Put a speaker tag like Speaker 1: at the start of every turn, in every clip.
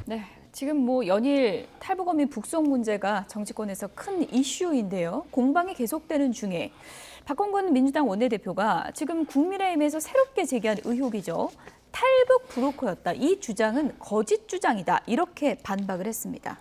Speaker 1: 네, 지금 뭐 연일 탈북어민 북송 문제가 정치권에서 큰 이슈인데요. 공방이 계속되는 중에 박홍근 민주당 원내대표가 지금 국민의힘에서 새롭게 제기한 의혹이죠. 탈북 브로커였다. 이 주장은 거짓 주장이다. 이렇게 반박을 했습니다.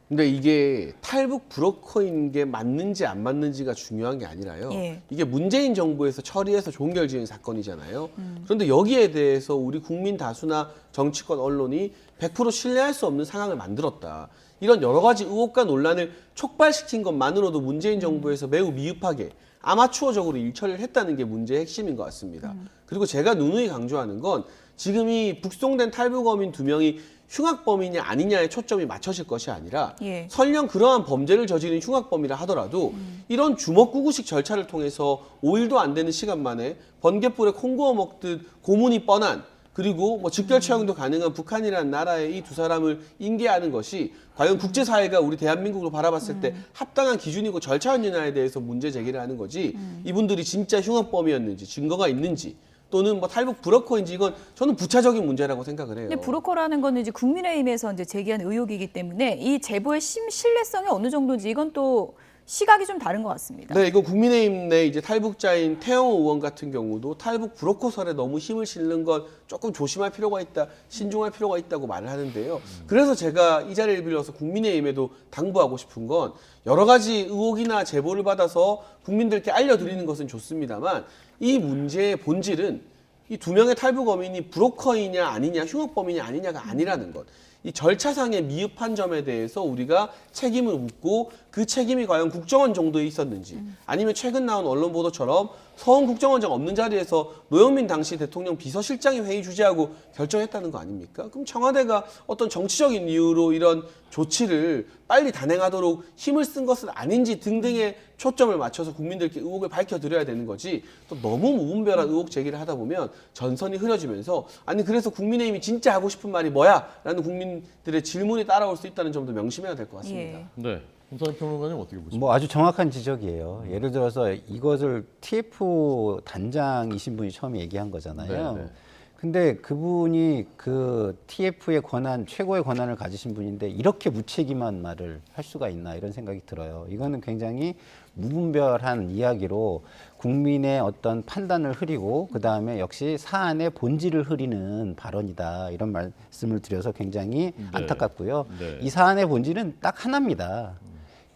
Speaker 2: 근데 이게 탈북 브로커인 게 맞는지 안 맞는지가 중요한 게 아니라요.
Speaker 1: 예.
Speaker 2: 이게 문재인 정부에서 처리해서 종결 지은 사건이잖아요. 그런데 여기에 대해서 우리 국민 다수나 정치권 언론이 100% 신뢰할 수 없는 상황을 만들었다. 이런 여러 가지 의혹과 논란을 촉발시킨 것만으로도 문재인 정부에서 매우 미흡하게 아마추어적으로 일처리를 했다는 게 문제의 핵심인 것 같습니다. 그리고 제가 누누이 강조하는 건 지금 이 북송된 탈북어민 2명이 흉악범이냐 아니냐에 초점이 맞춰질 것이 아니라
Speaker 1: 예.
Speaker 2: 설령 그러한 범죄를 저지른 흉악범이라 하더라도 이런 주먹구구식 절차를 통해서 5일도 안 되는 시간 만에 번갯불에 콩 구워 먹듯 고문이 뻔한 그리고 뭐 직결 처형도 가능한 북한이라는 나라의 이 두 사람을 인계하는 것이 과연 국제사회가 우리 대한민국으로 바라봤을 때 합당한 기준이고 절차였느냐에 대해서 문제 제기를 하는 거지 이분들이 진짜 흉악범이었는지 증거가 있는지 또는 뭐 탈북 브로커인지 이건 저는 부차적인 문제라고 생각을 해요.
Speaker 1: 근데 브로커라는 거는 이제 국민의힘에서 이제 제기한 의혹이기 때문에 이 제보의 신뢰성이 어느 정도인지 이건 또 시각이 좀 다른 것 같습니다.
Speaker 2: 네, 이거 국민의힘 내 이제 탈북자인 태영호 의원 같은 경우도 탈북 브로커설에 너무 힘을 실는 건 조금 조심할 필요가 있다, 신중할 필요가 있다고 말을 하는데요. 그래서 제가 이 자리를 빌려서 국민의힘에도 당부하고 싶은 건 여러 가지 의혹이나 제보를 받아서 국민들께 알려드리는 것은 좋습니다만 이 문제의 본질은 이 2명의 탈북어민이 브로커이냐 아니냐, 흉악범이냐 아니냐가 아니라는 것. 이 절차상의 미흡한 점에 대해서 우리가 책임을 묻고 그 책임이 과연 국정원 정도에 있었는지 아니면 최근 나온 언론 보도처럼 서훈 국정원장 없는 자리에서 노영민 당시 대통령 비서실장이 회의 주재하고 결정했다는 거 아닙니까? 그럼 청와대가 어떤 정치적인 이유로 이런 조치를 빨리 단행하도록 힘을 쓴 것은 아닌지 등등의 초점을 맞춰서 국민들께 의혹을 밝혀드려야 되는 거지 또 너무 무분별한 의혹 제기를 하다 보면 전선이 흐려지면서 아니 그래서 국민의힘이 진짜 하고 싶은 말이 뭐야? 라는 국민들의 질문이 따라올 수 있다는 점도 명심해야 될 것 같습니다.
Speaker 1: 예.
Speaker 3: 네. 김선희 평론가님 어떻게 보십니까?
Speaker 4: 뭐 아주 정확한 지적이에요. 예를 들어서 이것을 TF 단장이신 분이 처음에 얘기한 거잖아요.
Speaker 3: 네, 네.
Speaker 4: 근데 그분이 그 TF의 권한, 최고의 권한을 가지신 분인데 이렇게 무책임한 말을 할 수가 있나 이런 생각이 들어요. 이거는 굉장히 무분별한 이야기로 국민의 어떤 판단을 흐리고 그다음에 역시 사안의 본질을 흐리는 발언이다. 이런 말씀을 드려서 굉장히 안타깝고요.
Speaker 3: 네.
Speaker 4: 이 사안의 본질은 딱 하나입니다.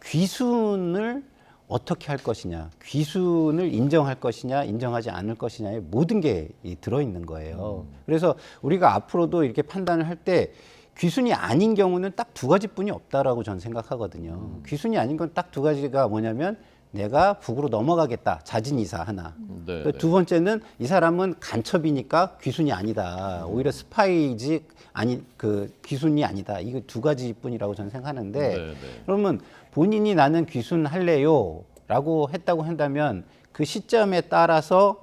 Speaker 4: 귀순을 어떻게 할 것이냐, 귀순을 인정할 것이냐, 인정하지 않을 것이냐의 모든 게 들어있는 거예요. 그래서 우리가 앞으로도 이렇게 판단을 할 때 귀순이 아닌 경우는 딱 2가지뿐이 없다라고 저는 생각하거든요. 귀순이 아닌 건 딱 2가지가 뭐냐면 내가 북으로 넘어가겠다, 자진 이사 하나.
Speaker 3: 네,
Speaker 4: 그 두 번째는 이 사람은 간첩이니까 귀순이 아니다. 오히려 스파이지 아니 그 귀순이 아니다. 이거 2가지뿐이라고 저는 생각하는데
Speaker 3: 네, 네.
Speaker 4: 그러면 본인이 나는 귀순할래요라고 했다고 한다면 그 시점에 따라서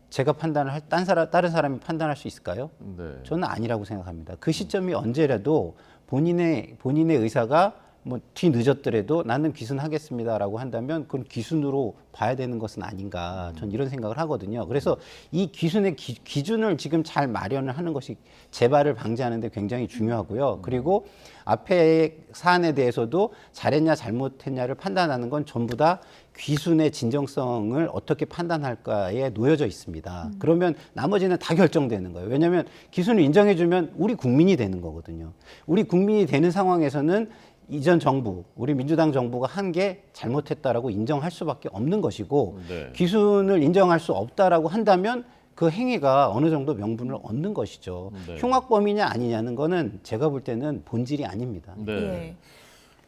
Speaker 4: 제가 판단을 할 다른 사람이 판단할 수 있을까요?
Speaker 3: 네.
Speaker 4: 저는 아니라고 생각합니다. 그 시점이 언제라도 본인의 의사가 뭐 뒤늦었더라도 나는 귀순하겠습니다라고 한다면 그건 귀순으로 봐야 되는 것은 아닌가 저는 이런 생각을 하거든요. 그래서 이 귀순의 기준을 지금 잘 마련을 하는 것이 재발을 방지하는 데 굉장히 중요하고요. 그리고 앞에 사안에 대해서도 잘했냐 잘못했냐를 판단하는 건 전부 다 귀순의 진정성을 어떻게 판단할까에 놓여져 있습니다. 그러면 나머지는 다 결정되는 거예요. 왜냐하면 귀순을 인정해주면 우리 국민이 되는 거거든요. 우리 국민이 되는 상황에서는 이전 정부, 우리 민주당 정부가 한 게 잘못했다라고 인정할 수밖에 없는 것이고
Speaker 3: 네.
Speaker 4: 귀순을 인정할 수 없다라고 한다면 그 행위가 어느 정도 명분을 얻는 것이죠.
Speaker 3: 네.
Speaker 4: 흉악범이냐 아니냐는 거는 제가 볼 때는 본질이 아닙니다.
Speaker 3: 네.
Speaker 1: 예.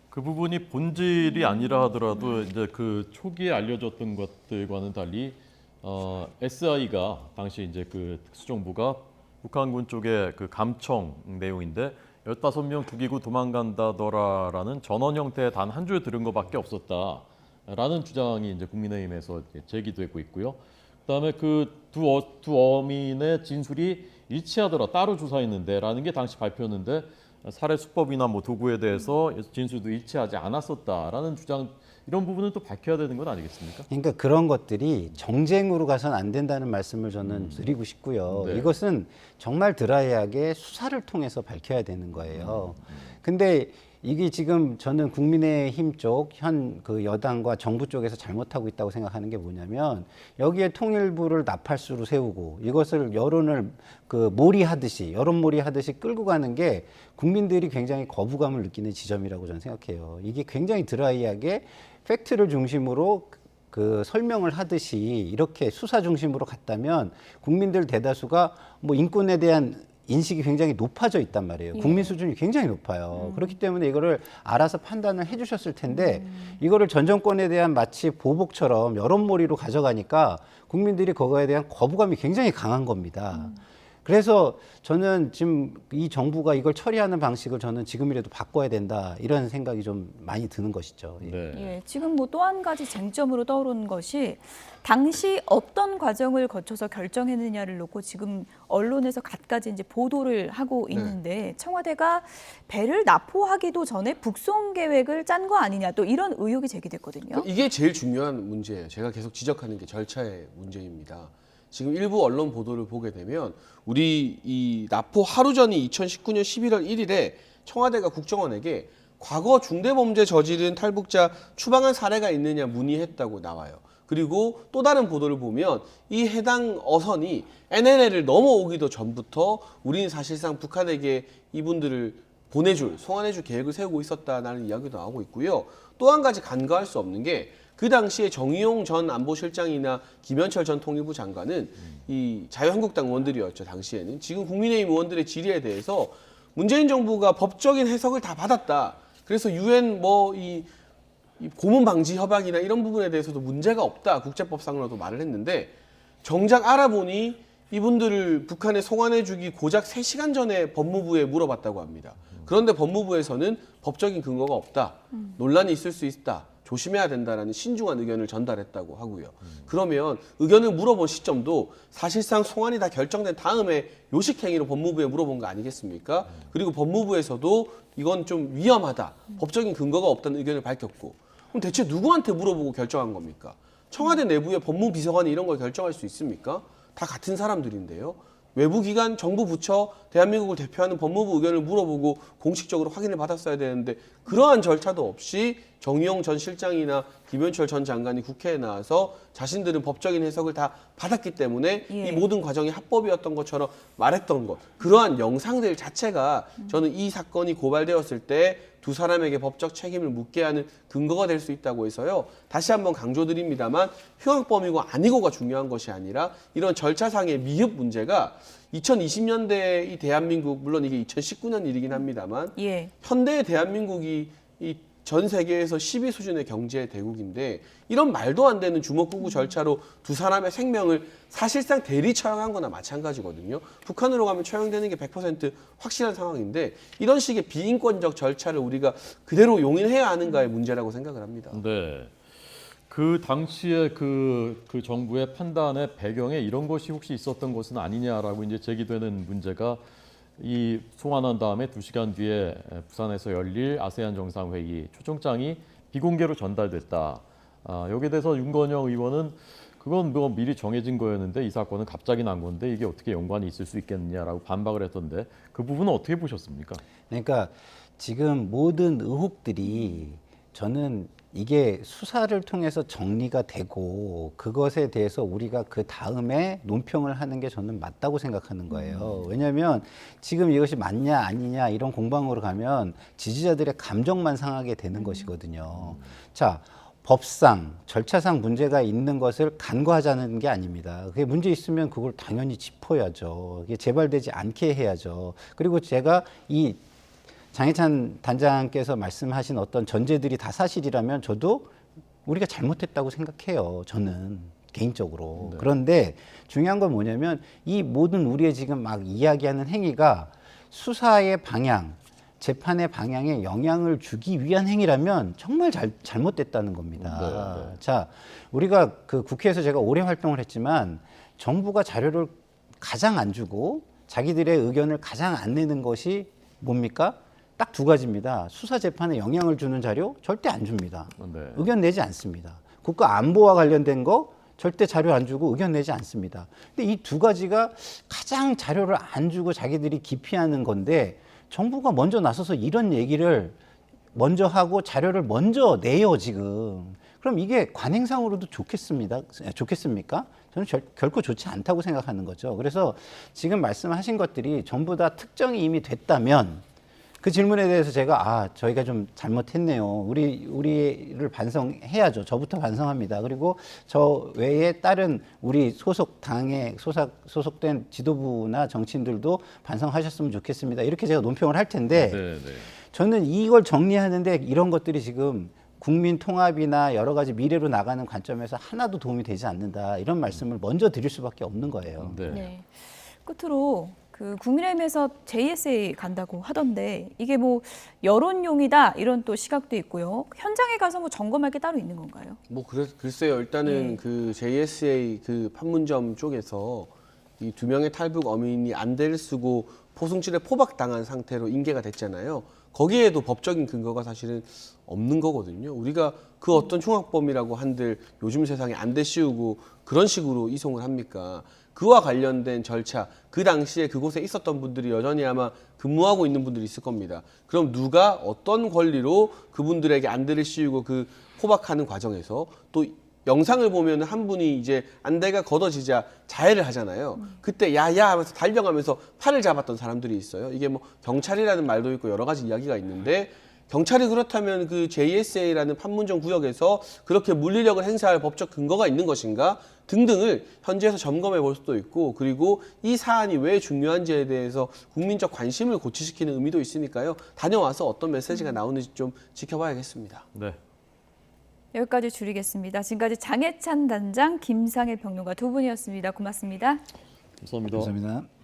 Speaker 3: 그 부분이 본질이 아니라 하더라도 이제 그 초기에 알려졌던 것들과는 달리 SI가 당시 이제 그 특수정부가 북한군 쪽의 그 감청 내용인데 15명 죽이고 도망간다더라라는 전원 형태의 단 한 줄 들은 것밖에 없었다라는 주장이 이제 국민의힘에서 제기되고 있고요. 그다음에 그 두 어민의 진술이 일치하더라 따로 조사했는데라는 게 당시 발표였는데 살해 수법이나 뭐 도구에 대해서 진술도 일치하지 않았었다라는 주장 이런 부분은 또 밝혀야 되는 건 아니겠습니까?
Speaker 4: 그러니까 그런 것들이 정쟁으로 가서는 안 된다는 말씀을 저는 드리고 싶고요.
Speaker 3: 네.
Speaker 4: 이것은 정말 드라이하게 수사를 통해서 밝혀야 되는 거예요. 근데 이게 지금 저는 국민의힘 쪽 현 그 여당과 정부 쪽에서 잘못하고 있다고 생각하는 게 뭐냐면 여기에 통일부를 나팔수로 세우고 이것을 여론을 그 몰이하듯이 여론몰이 하듯이 끌고 가는 게 국민들이 굉장히 거부감을 느끼는 지점이라고 저는 생각해요. 이게 굉장히 드라이하게 팩트를 중심으로 그 설명을 하듯이 이렇게 수사 중심으로 갔다면 국민들 대다수가 뭐 인권에 대한 인식이 굉장히 높아져 있단 말이에요.
Speaker 1: 예.
Speaker 4: 국민 수준이 굉장히 높아요. 그렇기 때문에 이거를 알아서 판단을 해주셨을 텐데 이거를 전 정권에 대한 마치 보복처럼 여론몰이로 가져가니까 국민들이 그거에 대한 거부감이 굉장히 강한 겁니다. 그래서 저는 지금 이 정부가 이걸 처리하는 방식을 저는 지금이라도 바꿔야 된다 이런 생각이 좀 많이 드는 것이죠. 예.
Speaker 3: 네.
Speaker 1: 예, 지금 뭐 또 한 가지 쟁점으로 떠오르는 것이 당시 어떤 과정을 거쳐서 결정했느냐를 놓고 지금 언론에서 갖가지 이제 보도를 하고 있는데 청와대가 배를 납포하기도 전에 북송 계획을 짠 거 아니냐 또 이런 의혹이 제기됐거든요.
Speaker 2: 이게 제일 중요한 문제예요. 제가 계속 지적하는 게 절차의 문제입니다. 지금 일부 언론 보도를 보게 되면 우리 이 납포 하루 전이 2019년 11월 1일에 청와대가 국정원에게 과거 중대범죄 저지른 탈북자 추방한 사례가 있느냐 문의했다고 나와요. 그리고 또 다른 보도를 보면 이 해당 어선이 NLL을 넘어오기도 전부터 우리는 사실상 북한에게 이분들을 송환해줄 계획을 세우고 있었다는 이야기도 나오고 있고요. 또 한 가지 간과할 수 없는 게 그 당시에 정의용 전 안보실장이나 김현철 전 통일부 장관은 이 자유한국당 의원들이었죠. 당시에는. 지금 국민의힘 의원들의 질의에 대해서 문재인 정부가 법적인 해석을 다 받았다. 그래서 유엔 이 고문 방지 협약이나 이런 부분에 대해서도 문제가 없다. 국제법상으로도 말을 했는데 정작 알아보니 이분들을 북한에 송환해주기 고작 3시간 전에 법무부에 물어봤다고 합니다. 그런데 법무부에서는 법적인 근거가 없다. 논란이 있을 수 있다. 조심해야 된다라는 신중한 의견을 전달했다고 하고요. 그러면 의견을 물어본 시점도 사실상 송환이 다 결정된 다음에 요식행위로 법무부에 물어본 거 아니겠습니까? 그리고 법무부에서도 이건 좀 위험하다. 법적인 근거가 없다는 의견을 밝혔고 그럼 대체 누구한테 물어보고 결정한 겁니까? 청와대 내부의 법무비서관이 이런 걸 결정할 수 있습니까? 다 같은 사람들인데요. 외부기관, 정부 부처, 대한민국을 대표하는 법무부 의견을 물어보고 공식적으로 확인을 받았어야 되는데 그러한 절차도 없이 정의용 전 실장이나 김현철 전 장관이 국회에 나와서 자신들은 법적인 해석을 다 받았기 때문에
Speaker 1: 예.
Speaker 2: 이 모든 과정이 합법이었던 것처럼 말했던 것. 그러한 영상들 자체가 저는 이 사건이 고발되었을 때 두 사람에게 법적 책임을 묻게 하는 근거가 될 수 있다고 해서요. 다시 한번 강조드립니다만 흉악범이고 아니고가 중요한 것이 아니라 이런 절차상의 미흡 문제가 2020년대 이 대한민국, 물론 이게 2019년 일이긴 합니다만
Speaker 1: 예.
Speaker 2: 현대의 대한민국이 이 전 세계에서 10위 수준의 경제 대국인데 이런 말도 안 되는 주먹구구 절차로 두 사람의 생명을 사실상 대리 처형한 거나 마찬가지거든요. 북한으로 가면 처형되는 게 100% 확실한 상황인데 이런 식의 비인권적 절차를 우리가 그대로 용인해야 하는가의 문제라고 생각을 합니다.
Speaker 3: 네. 그 당시에 그 정부의 판단의 배경에 이런 것이 혹시 있었던 것은 아니냐라고 이제 제기되는 문제가 이 송환한 다음에 2시간 뒤에 부산에서 열릴 아세안 정상회의 초청장이 비공개로 전달됐다. 여기에 대해서 윤건영 의원은 그건 뭐 미리 정해진 거였는데 이 사건은 갑자기 난 건데 이게 어떻게 연관이 있을 수 있겠느냐라고 반박을 했던데 그 부분은 어떻게 보셨습니까?
Speaker 4: 그러니까 지금 모든 의혹들이 저는 이게 수사를 통해서 정리가 되고 그것에 대해서 우리가 그 다음에 논평을 하는 게 저는 맞다고 생각하는 거예요. 왜냐하면 지금 이것이 맞냐 아니냐 이런 공방으로 가면 지지자들의 감정만 상하게 되는 것이거든요. 자, 법상, 절차상 문제가 있는 것을 간과하자는 게 아닙니다. 그게 문제 있으면 그걸 당연히 짚어야죠. 이게 재발되지 않게 해야죠. 그리고 제가 이 장해찬 단장께서 말씀하신 어떤 전제들이 다 사실이라면 저도 우리가 잘못했다고 생각해요. 저는 개인적으로.
Speaker 3: 네.
Speaker 4: 그런데 중요한 건 뭐냐면 이 모든 우리의 지금 막 이야기하는 행위가 수사의 방향, 재판의 방향에 영향을 주기 위한 행위라면 정말 잘못됐다는 겁니다.
Speaker 3: 네, 네.
Speaker 4: 자, 우리가 그 국회에서 제가 오래 활동을 했지만 정부가 자료를 가장 안 주고 자기들의 의견을 가장 안 내는 것이 뭡니까? 딱 두 가지입니다. 수사 재판에 영향을 주는 자료 절대 안 줍니다.
Speaker 3: 네.
Speaker 4: 의견 내지 않습니다. 국가 안보와 관련된 거 절대 자료 안 주고 의견 내지 않습니다. 근데 이 두 가지가 가장 자료를 안 주고 자기들이 기피하는 건데 정부가 먼저 나서서 이런 얘기를 먼저 하고 자료를 먼저 내요, 지금. 그럼 이게 관행상으로도 좋겠습니까? 저는 결코 좋지 않다고 생각하는 거죠. 그래서 지금 말씀하신 것들이 전부 다 특정이 이미 됐다면 그 질문에 대해서 제가 저희가 좀 잘못했네요. 우리를 반성해야죠. 저부터 반성합니다. 그리고 저 외에 다른 우리 소속 당에 소속된 지도부나 정치인들도 반성하셨으면 좋겠습니다. 이렇게 제가 논평을 할 텐데 저는 이걸 정리하는데 이런 것들이 지금 국민 통합이나 여러 가지 미래로 나가는 관점에서 하나도 도움이 되지 않는다. 이런 말씀을 먼저 드릴 수밖에 없는 거예요.
Speaker 1: 네. 끝으로 그 국민의힘에서 JSA 간다고 하던데 이게 뭐 여론용이다 이런 또 시각도 있고요. 현장에 가서 뭐 점검할 게 따로 있는 건가요?
Speaker 2: 뭐 글쎄요. 일단은 그 JSA 그 판문점 쪽에서 이 2명의 탈북 어민이 안대를 쓰고 포승줄에 포박당한 상태로 인계가 됐잖아요. 거기에도 법적인 근거가 사실은 없는 거거든요. 우리가 그 어떤 흉악범이라고 한들 요즘 세상에 안대 씌우고 그런 식으로 이송을 합니까? 그와 관련된 절차, 그 당시에 그곳에 있었던 분들이 여전히 아마 근무하고 있는 분들이 있을 겁니다. 그럼 누가 어떤 권리로 그분들에게 안대를 씌우고 그 포박하는 과정에서 또 영상을 보면 한 분이 이제 안대가 걷어지자 자해를 하잖아요. 그때 야야 하면서 달려가면서 팔을 잡았던 사람들이 있어요. 이게 뭐 경찰이라는 말도 있고 여러 가지 이야기가 있는데 경찰이 그렇다면 그 JSA라는 판문점 구역에서 그렇게 물리력을 행사할 법적 근거가 있는 것인가 등등을 현지에서 점검해 볼 수도 있고 그리고 이 사안이 왜 중요한지에 대해서 국민적 관심을 고취시키는 의미도 있으니까요. 다녀와서 어떤 메시지가 나오는지 좀 지켜봐야겠습니다.
Speaker 3: 네.
Speaker 1: 여기까지 줄이겠습니다. 지금까지 장해찬 단장, 김상일 평론가 두 분이었습니다. 고맙습니다.
Speaker 3: 감사합니다.
Speaker 4: 감사합니다.